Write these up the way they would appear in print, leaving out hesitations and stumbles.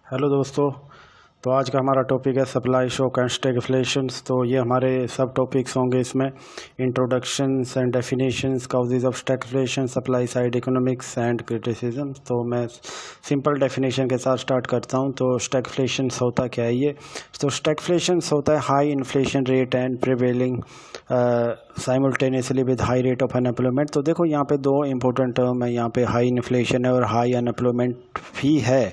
Hello दोस्तों। तो आज का हमारा टॉपिक है सप्लाई शॉक एंड स्टैगफ्लेशंस। तो ये हमारे सब टॉपिक्स होंगे इसमें, introductions and definitions, causes of stagflation, supply side economics and criticism. तो मैं सिंपल डेफिनेशन के साथ स्टार्ट करता हूँ। तो स्टैगफ्लेशंस होता क्या है ये? तो स्टैगफ्लेशंस होता है high inflation rate and prevailing simultaneously with high rate of unemployment. तो देखो यहाँ पे दो इंपॉर्टेंट टर्म है, यहाँ पे हाई इन्फ्लेशन है और हाई अनएम्प्लॉयमेंट भी है,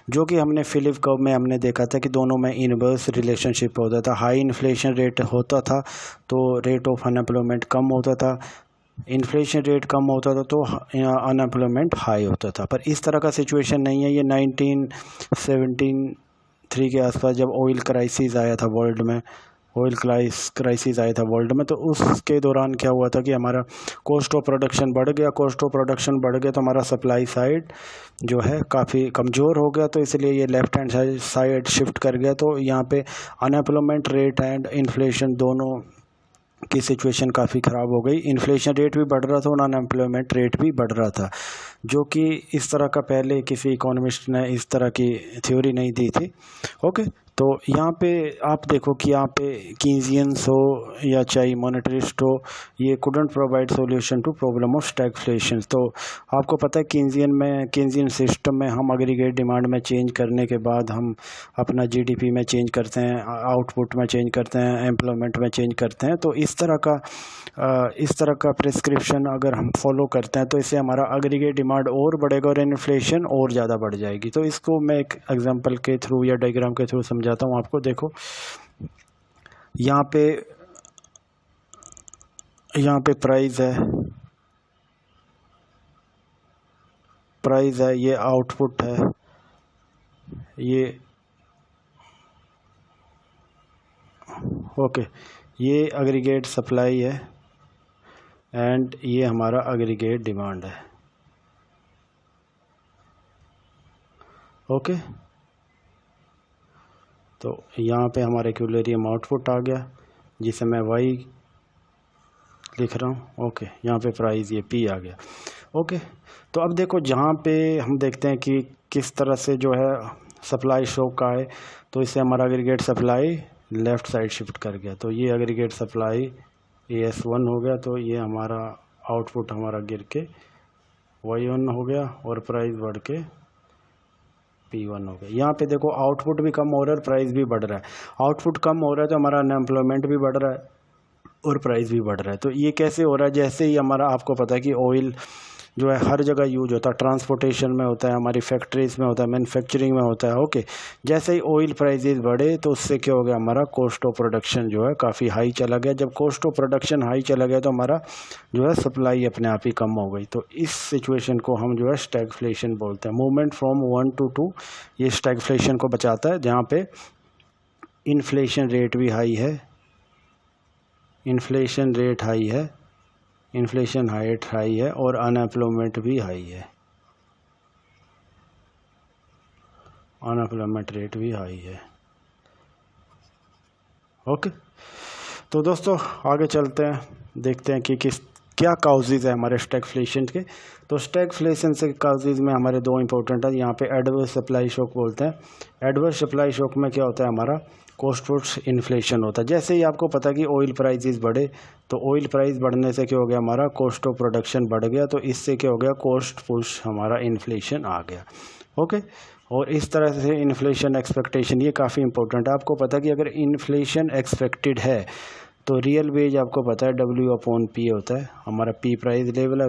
जो कि हमने फिलिप कर्व में हमने देखा था कि दोनों में इनवर्स रिलेशनशिप होता था। हाई इन्फ्लेशन रेट होता था तो रेट ऑफ अनएम्प्लॉयमेंट कम होता था, इन्फ्लेशन रेट कम होता था तो अनएम्प्लॉयमेंट हाई होता था। पर इस तरह का सिचुएशन नहीं है। ये 1973 के आसपास जब ऑयल क्राइसिस आया था वर्ल्ड में, ऑयल क्राइसिस आया था वर्ल्ड में, तो उसके दौरान क्या हुआ था कि हमारा कॉस्ट ऑफ प्रोडक्शन बढ़ गया। कॉस्ट ऑफ प्रोडक्शन बढ़ गया तो हमारा सप्लाई साइड जो है काफ़ी कमज़ोर हो गया, तो इसलिए ये लेफ़्ट हैंड साइड शिफ्ट कर गया। तो यहाँ पे अनएम्प्लॉयमेंट रेट एंड इन्फ्लेशन दोनों की सिचुएशन काफ़ी ख़राब हो गई। इन्फ्लेशन रेट भी बढ़ रहा था और अनएम्प्लॉयमेंट रेट भी बढ़ रहा था, जो कि इस तरह का पहले किसी इकोनॉमिस्ट ने इस तरह की थ्योरी नहीं दी थी। ओके, तो यहाँ पे आप देखो कि यहाँ पे कीन्जियंस हो या चाहे मॉनेटरिस्ट हो, ये couldn't provide solution to problem of stagflation. तो आपको पता है कीन्जियन सिस्टम में हम एग्रीगेट डिमांड में चेंज करने के बाद हम अपना जीडीपी में चेंज करते हैं, आउटपुट में चेंज करते हैं, एम्प्लॉयमेंट में चेंज करते हैं। तो इस तरह का प्रिस्क्रिप्शन अगर हम फॉलो करते हैं तो इससे हमारा एग्रीगेट डिमांड और बढ़ेगा और इन्फ्लेशन और ज़्यादा बढ़ जाएगी। तो इसको मैं एक एग्जांपल के थ्रू या डायग्राम के थ्रू समझाता हूँ आपको। देखो यहाँ पे प्राइस है, ये आउटपुट है, ये ओके, ये एग्रीगेट सप्लाई है एंड ये हमारा एग्रीगेट डिमांड है। ओके, तो यहाँ पे हमारा इक्विलिब्रियम आउटपुट आ गया जिसे मैं वाई लिख रहा हूँ। ओके, यहाँ पे प्राइस ये पी आ गया। ओके, तो अब देखो जहाँ पे हम देखते हैं कि किस तरह से जो है सप्लाई शॉक का है, तो इससे हमारा aggregate supply left side shift कर गया। तो ये एग्रीगेट सप्लाई AS1 हो गया, तो ये हमारा आउटपुट हमारा गिर के Y1 हो गया और प्राइस बढ़ के P1 हो गया। यहाँ पे देखो आउटपुट भी कम हो रहा है और प्राइस भी बढ़ रहा है। आउटपुट कम हो रहा है तो हमारा अनएम्प्लॉयमेंट भी बढ़ रहा है और प्राइस भी बढ़ रहा है। तो ये कैसे हो रहा है? जैसे ही हमारा, आपको पता है कि ऑयल जो है हर जगह यूज होता है, ट्रांसपोर्टेशन में होता है, हमारी फैक्ट्रीज में होता है, मैन्युफैक्चरिंग में होता है। ओके, जैसे ही ऑयल प्राइसेस बढ़े तो उससे क्या हो गया, हमारा कॉस्ट ऑफ प्रोडक्शन जो है काफ़ी हाई चला गया। जब कॉस्ट ऑफ प्रोडक्शन हाई चला गया तो हमारा जो है सप्लाई अपने आप ही कम हो गई। तो इस सिचुएशन को हम जो है स्टैगफ्लेशन बोलते हैं। मूवमेंट फ्रॉम 1 to 2 ये स्टैगफ्लेशन को बचाता है, जहाँ पे इन्फ्लेशन रेट भी हाई है, इन्फ्लेशन रेट हाई है, इन्फ्लेशन हाई है और अनएम्प्लॉयमेंट भी हाई है, अनएम्प्लॉयमेंट रेट भी हाई है। ओके, तो दोस्तों आगे चलते हैं, देखते हैं कि क्या काउजेज है हमारे स्टैगफ्लेशन के। तो स्टैगफ्लेशन से काउजेज में हमारे दो इंपॉर्टेंट है। यहाँ पे एडवर्स सप्लाई शॉक बोलते हैं। एडवर्स सप्लाई शॉक में क्या होता है, हमारा कॉस्ट पुश इन्फ्लेशन होता है। जैसे ही आपको पता कि ऑयल प्राइसेस बढ़े, तो ऑयल प्राइस बढ़ने से क्या हो गया, हमारा कॉस्ट ऑफ प्रोडक्शन बढ़ गया, तो इससे क्या हो गया, कॉस्ट पुश हमारा इन्फ्लेशन आ गया। ओके, और इस तरह से इन्फ्लेशन एक्सपेक्टेशन, ये काफ़ी इंपॉर्टेंट है। आपको पता कि अगर इन्फ्लेशन एक्सपेक्टेड है तो रियल वेज आपको पता है W/P होता है, हमारा P प्राइस लेवल है,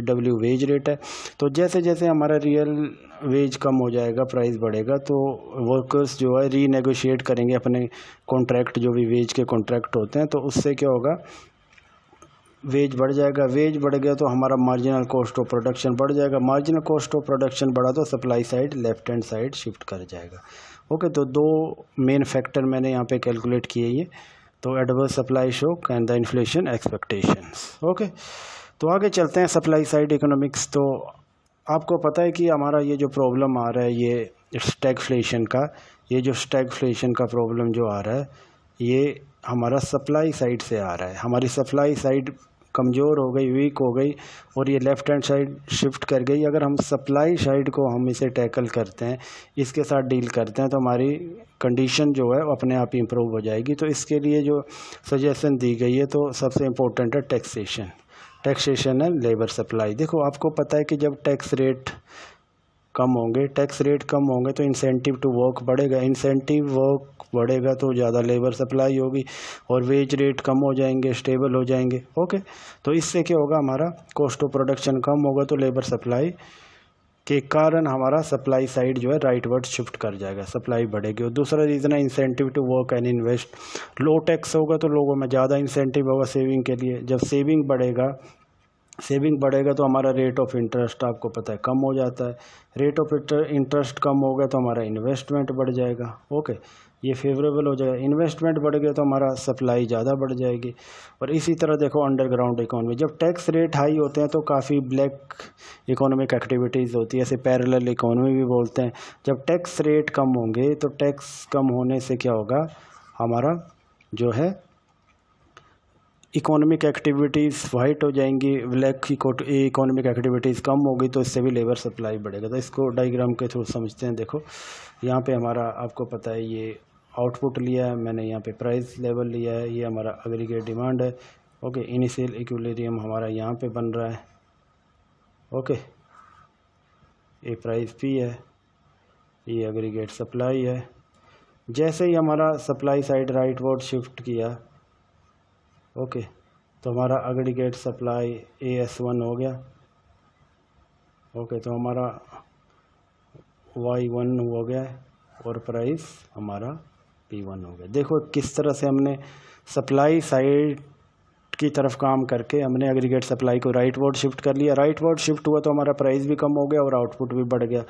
W वेज रेट है। तो जैसे जैसे हमारा रियल वेज कम हो जाएगा, प्राइस बढ़ेगा, तो वर्कर्स जो है रीनेगोशिएट करेंगे अपने कॉन्ट्रैक्ट, जो भी वेज के कॉन्ट्रैक्ट होते हैं, तो उससे क्या होगा, वेज बढ़ जाएगा। वेज बढ़ गया तो हमारा मार्जिनल कॉस्ट ऑफ प्रोडक्शन बढ़ जाएगा। मार्जिनल कॉस्ट ऑफ प्रोडक्शन बढ़ा तो supply side left hand side shift कर जाएगा। ओके, तो दो मेन फैक्टर मैंने यहाँ पे कैलकुलेट किए ये, तो adverse supply shock and the inflation expectations. Okay, तो आगे चलते हैं सप्लाई साइड इकोनॉमिक्स। तो आपको पता है कि हमारा ये जो प्रॉब्लम आ रहा है, ये स्टैगफ्लेशन का, ये जो स्टैगफ्लेशन का प्रॉब्लम जो आ रहा है, ये हमारा सप्लाई साइड से आ रहा है। हमारी सप्लाई साइड कमज़ोर हो गई, वीक हो गई और ये लेफ़्ट हैंड साइड शिफ्ट कर गई, अगर हम सप्लाई साइड को हम इसे टैकल करते हैं, इसके साथ डील करते हैं, तो हमारी कंडीशन जो है वो अपने आप इम्प्रूव हो जाएगी। तो इसके लिए जो सजेशन दी गई है, तो सबसे इम्पोर्टेंट है टैक्सेशन। टैक्सेशन है लेबर सप्लाई। देखो आपको पता है कि जब टैक्स रेट कम होंगे तो इंसेंटिव टू वर्क बढ़ेगा, इंसेंटिव वर्क बढ़ेगा तो ज़्यादा लेबर सप्लाई होगी और वेज रेट कम हो जाएंगे, स्टेबल हो जाएंगे। ओके, तो इससे क्या होगा, हमारा कॉस्ट ऑफ प्रोडक्शन कम होगा, तो लेबर सप्लाई के कारण हमारा सप्लाई साइड जो है राइटवर्ड शिफ्ट कर जाएगा, सप्लाई बढ़ेगी। और दूसरा रीज़न है incentive to work and invest. लो टैक्स होगा तो लोगों में ज़्यादा इंसेंटिव होगा सेविंग के लिए। जब सेविंग बढ़ेगा तो हमारा रेट ऑफ इंटरेस्ट आपको पता है कम हो जाता है। रेट ऑफ इंटरेस्ट कम हो गया तो हमारा इन्वेस्टमेंट बढ़ जाएगा। ओके, ये फेवरेबल हो जाएगा। इन्वेस्टमेंट बढ़ गया तो हमारा सप्लाई ज़्यादा बढ़ जाएगी। और इसी तरह देखो अंडरग्राउंड इकोनॉमी, जब टैक्स रेट हाई होते हैं तो काफ़ी ब्लैक इकोनॉमिक एक्टिविटीज़ होती है, ऐसे पैरेलल इकोनॉमी भी बोलते हैं। जब टैक्स रेट कम होंगे तो टैक्स कम होने से क्या होगा, हमारा जो है इकोनॉमिक एक्टिविटीज़ वाइट हो जाएंगी, ब्लैक इकोनॉमिक एक्टिविटीज़ कम होगी, तो इससे भी लेबर सप्लाई बढ़ेगा। तो इसको डायग्राम के थ्रू समझते हैं। देखो यहाँ पे हमारा आपको पता है ये आउटपुट लिया है मैंने, यहाँ पे प्राइस लेवल लिया है, ये हमारा एग्रीगेट डिमांड है। ओके, इनिशियल इक्विलिब्रियम हमारा यहाँ पे बन रहा है। ओके, ये प्राइस पी है, ये एग्रीगेट सप्लाई है। जैसे ही हमारा सप्लाई साइड राइटवर्ड शिफ्ट किया, ओके, तो हमारा एग्रीगेट सप्लाई AS1 हो गया। ओके, तो हमारा Y1 हो गया और प्राइस हमारा P1 हो गया। देखो किस तरह से हमने सप्लाई साइड की तरफ काम करके हमने एग्रीगेट सप्लाई को राइटवर्ड शिफ्ट कर लिया। राइटवर्ड शिफ्ट हुआ तो हमारा प्राइस भी कम हो गया और आउटपुट भी बढ़ गया।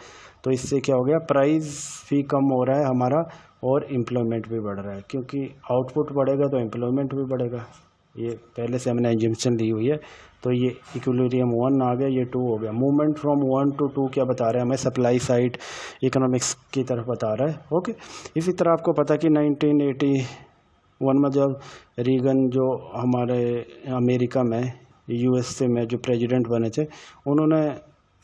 तो इससे क्या हो गया, प्राइस भी कम हो रहा है हमारा और एम्प्लॉयमेंट भी बढ़ रहा है, क्योंकि आउटपुट बढ़ेगा तो एम्प्लॉयमेंट भी बढ़ेगा। ये पहले से हमने एजम्पशन ली हुई है। तो ये इक्विलिब्रियम 1 आ गया, ये 2 हो गया। मूवमेंट फ्रॉम 1 to 2 क्या बता रहा है हमें, सप्लाई साइड इकोनॉमिक्स की तरफ बता रहा है। ओके, इसी तरह आपको पता कि 1981 में जब रीगन जो हमारे अमेरिका में USA में जो प्रेसिडेंट बने थे, उन्होंने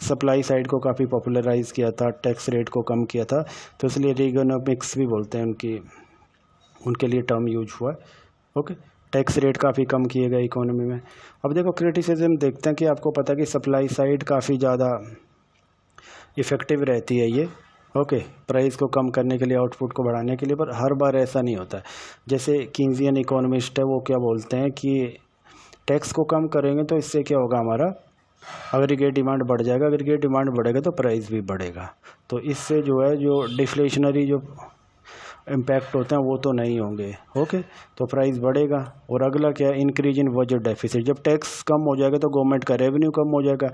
सप्लाई साइड को काफ़ी पॉपुलराइज़ किया था, टैक्स रेट को कम किया था, तो इसलिए रीगनोमिक्स भी बोलते हैं, उनके लिए टर्म यूज हुआ। ओके, टैक्स रेट काफ़ी कम किए गए इकोनॉमी में। अब देखो क्रिटिसिज्म देखते हैं कि आपको पता है कि सप्लाई साइड काफ़ी ज़्यादा इफ़ेक्टिव रहती है ये। ओके, प्राइस को कम करने के लिए, आउटपुट को बढ़ाने के लिए, पर हर बार ऐसा नहीं होता है। जैसे कीन्सियन इकोनॉमिस्ट है, वो क्या बोलते हैं कि टैक्स को कम करेंगे तो इससे क्या होगा, हमारा एग्रीगेट डिमांड बढ़ जाएगा, एग्रीगेट डिमांड बढ़ेगा तो प्राइस भी बढ़ेगा। तो इससे जो है जो डिफ्लेशनरी जो इम्पैक्ट होते हैं वो तो नहीं होंगे। ओके, तो प्राइस बढ़ेगा। और अगला क्या है, इंक्रीज इन बजट डेफिसिट। जब टैक्स कम हो जाएगा तो गवर्नमेंट का रेवेन्यू कम हो जाएगा।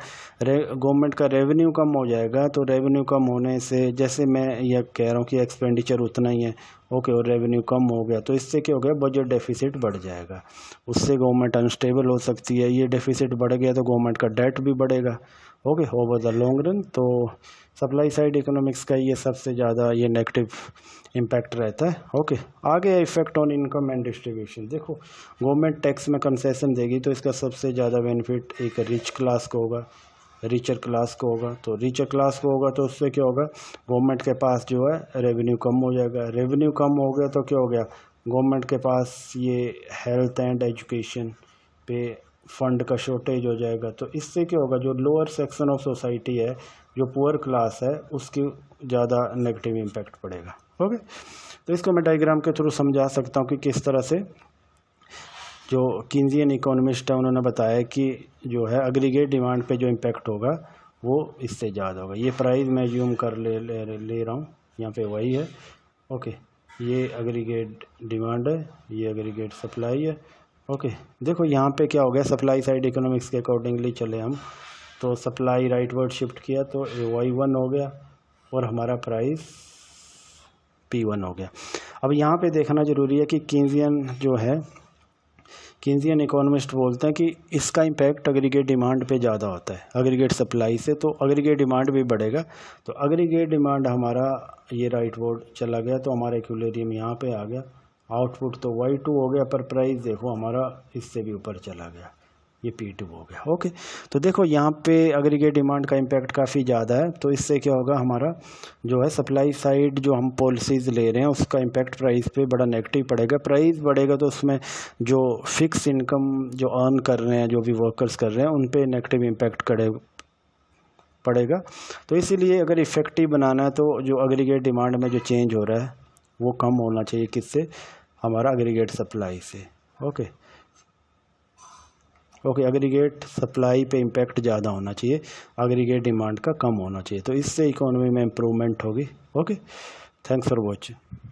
गवर्नमेंट का रेवेन्यू कम हो जाएगा तो रेवेन्यू कम होने से, जैसे मैं यह कह रहा हूँ कि एक्सपेंडिचर उतना ही है, ओके, और रेवेन्यू कम हो गया, तो इससे क्या हो गया, बजट डेफिसिट बढ़ जाएगा। उससे गवर्नमेंट अनस्टेबल हो सकती है। ये डेफिसिट बढ़ गया तो गवर्नमेंट का डेट भी बढ़ेगा। Okay, over the long run. तो सप्लाई साइड इकोनॉमिक्स का ये सबसे ज़्यादा ये नेगेटिव इम्पैक्ट रहता है। ओके, आगे effect on income and distribution. देखो गवर्नमेंट टैक्स में कंसेशन देगी तो इसका सबसे ज़्यादा बेनिफिट एक रिच क्लास को होगा, रिचर क्लास को होगा। तो रिचर क्लास को होगा तो उससे क्या होगा, गवर्नमेंट के पास जो है रेवेन्यू कम हो जाएगा। रेवेन्यू कम हो गया तो क्या हो गया, गवर्नमेंट के पास ये हेल्थ एंड एजुकेशन पे फंड का शॉर्टेज हो जाएगा। तो इससे क्या होगा, जो लोअर सेक्शन ऑफ सोसाइटी है, जो पुअर क्लास है, उसकी ज़्यादा नेगेटिव इम्पैक्ट पड़ेगा। ओके, तो इसको मैं डायग्राम के थ्रू समझा सकता हूँ कि किस तरह से जो कीन्सियन इकोनॉमिस्ट है उन्होंने बताया कि जो है एग्रीगेट डिमांड पे जो इम्पैक्ट होगा वो इससे ज़्यादा होगा। ये प्राइस मैं ज़ूम कर ले रहा हूँ, यहाँ पे वही है। ओके, ये एग्रीगेट डिमांड है, ये एग्रीगेट सप्लाई है। ओके, देखो यहाँ पे क्या हो गया, सप्लाई साइड इकोनॉमिक्स के अकॉर्डिंगली चले हम, तो सप्लाई राइटवर्ड शिफ्ट किया तो Y1 हो गया और हमारा प्राइस P1 हो गया। अब यहाँ पे देखना ज़रूरी है कि कीन्सियन जो है, कीन्सियन इकोनॉमिस्ट बोलते हैं कि इसका इम्पैक्ट एग्रीगेट डिमांड पे ज़्यादा होता है एग्रीगेट सप्लाई से, तो एग्रीगेट डिमांड भी बढ़ेगा। तो एग्रीगेट डिमांड हमारा ये राइटवर्ड चला गया तो हमारा इक्विलिब्रियम यहाँ पे आ गया। आउटपुट तो Y2 हो गया, पर प्राइस देखो हमारा इससे भी ऊपर चला गया। ये P2 हो गया। ओके, तो देखो यहाँ पे एग्रीगेट डिमांड का इम्पैक्ट काफ़ी ज़्यादा है, तो इससे क्या होगा, हमारा जो है सप्लाई साइड जो हम पॉलिसीज़ ले रहे हैं उसका इम्पैक्ट प्राइस पे बड़ा नेगेटिव पड़ेगा। प्राइस बढ़ेगा तो उसमें जो फिक्स इनकम जो अर्न कर रहे हैं, जो भी वर्कर्स कर रहे हैं, उन पे नेगेटिव इम्पैक्ट पड़ेगा। तो इसीलिए अगर इफ़ेक्टिव बनाना है तो जो एग्रीगेट डिमांड में जो चेंज हो रहा है वो कम होना चाहिए, किससे, हमारा एग्रीगेट सप्लाई से। ओके, एग्रीगेट सप्लाई पे इम्पैक्ट ज़्यादा होना चाहिए, एग्रीगेट डिमांड का कम होना चाहिए, तो इससे इकोनॉमी में इम्प्रूवमेंट होगी। Okay, thanks for watching.